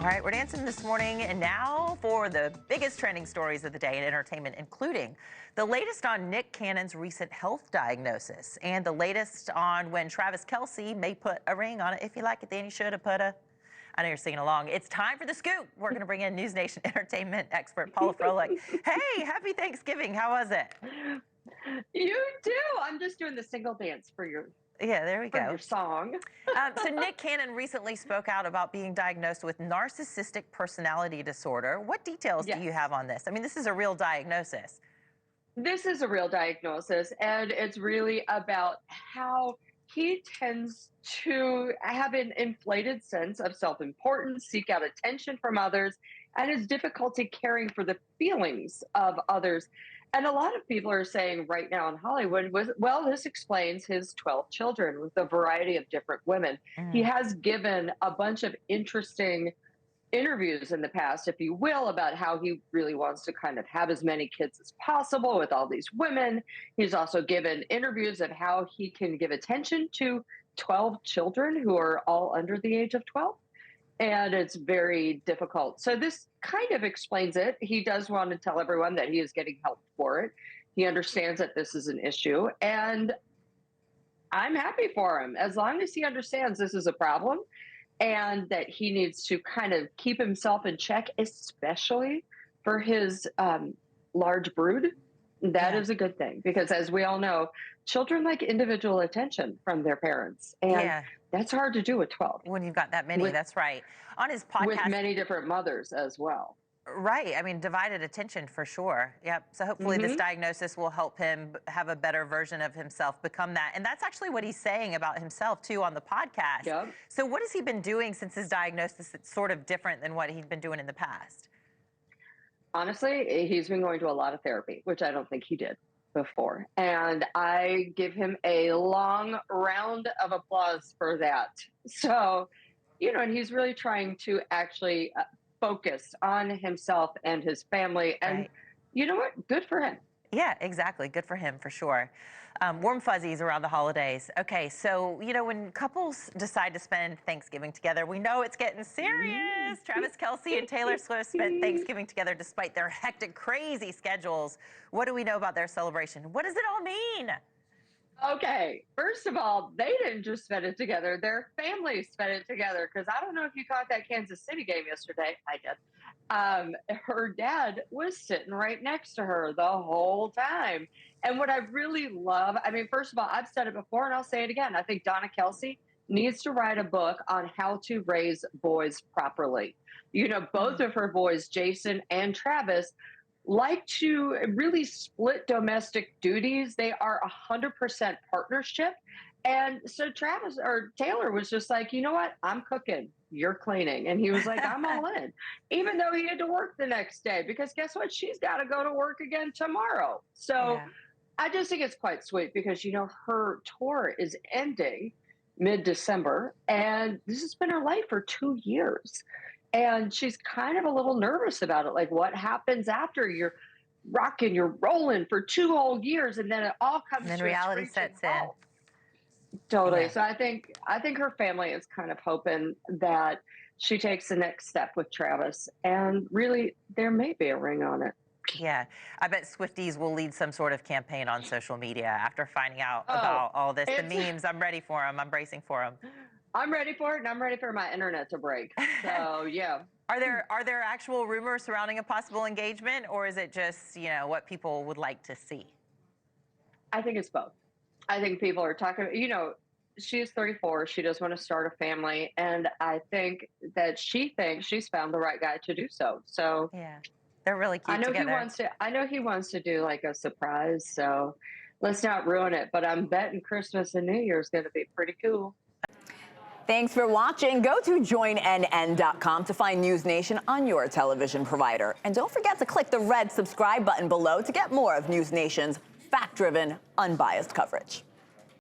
All right, we're dancing this morning, and now for the biggest trending stories of the day in entertainment, including the latest on Nick Cannon's recent health diagnosis and the latest on when Travis Kelce may put a ring on it. If you like it, then you should have put a... I know you're singing along. It's time for the scoop. We're going to bring in NewsNation entertainment expert Paula Froelich. Hey, happy Thanksgiving. How was it? You do. I'm just doing the single dance for your there we go. Your song. So Nick Cannon recently spoke out about being diagnosed with narcissistic personality disorder. What details do you have on this? I mean, this is a real diagnosis. This is a real diagnosis, and it's really about how he tends to have an inflated sense of self-importance, seek out attention from others, and his difficulty caring for the feelings of others. And a lot of people are saying right now in Hollywood, well, this explains his 12 children with a variety of different women. He has given a bunch of interesting interviews in the past, if you will, about how he really wants to kind of have as many kids as possible with all these women. He's also given interviews of how he can give attention to 12 children who are all under the age of 12. And it's very difficult. So this kind of explains it. He does want to tell everyone that he is getting help for it. He understands that this is an issue. And I'm happy for him, as long as he understands this is a problem and that he needs to kind of keep himself in check, especially for his large brood. That is a good thing, because as we all know, children like individual attention from their parents. And that's hard to do with 12. When you've got that many, that's right. On his podcast. With many different mothers as well. Right. I mean, divided attention for sure. Yep. So hopefully this diagnosis will help him have a better version of himself, become that. And that's actually what he's saying about himself, too, on the podcast. Yep. So what has he been doing since his diagnosis that's sort of different than what he'd been doing in the past? Honestly, he's been going to a lot of therapy, which I don't think he did before. And I give him a long round of applause for that. So, you know, and he's really trying to actually focus on himself and his family. And you know what? Good for him. Yeah, exactly. Good for him, for sure. Warm fuzzies around the holidays. Okay, so, you know, when couples decide to spend Thanksgiving together, we know it's getting serious. Travis Kelce and Taylor Swift spent Thanksgiving together despite their hectic, crazy schedules. What do we know about their celebration? What does it all mean? Okay, first of all, they didn't just spend it together. Their families spent it together, because I don't know if you caught that Kansas City game yesterday. I did. Her dad was sitting right next to her the whole time. And what I really love, I mean, first of all, I've said it before and I'll say it again. I think Donna Kelce needs to write a book on how to raise boys properly. You know, both of her boys, Jason and Travis, like to really split domestic duties. They are 100% partnership. And so Taylor was just like, you know what? I'm cooking, you're cleaning. And he was like, I'm all in, even though he had to work the next day, because guess what? She's got to go to work again tomorrow. So I just think it's quite sweet, because, you know, her tour is ending mid-December, and this has been her life for 2 years. And she's kind of a little nervous about it. Like, what happens after you're rocking, you're rolling for 2 whole years, and then it all comes and then to reality sets in. Totally. So I think her family is kind of hoping that she takes the next step with Travis, and really there may be a ring on it. Yeah, I bet Swifties will lead some sort of campaign on social media after finding out about all this. The memes, I'm ready for them. I'm bracing for them. I'm ready for it, and I'm ready for my internet to break. So, yeah. Are there actual rumors surrounding a possible engagement, or is it just, you know, what people would like to see? I think it's both. I think people are talking, you know, she's 34. She does want to start a family, and I think that she thinks she's found the right guy to do so. So, yeah, they're really cute together. I know he wants to do like a surprise, so let's not ruin it. But I'm betting Christmas and New Year's going to be pretty cool. Thanks for watching. Go to joinnn.com to find NewsNation on your television provider. And don't forget to click the red subscribe button below to get more of NewsNation's fact-driven, unbiased coverage.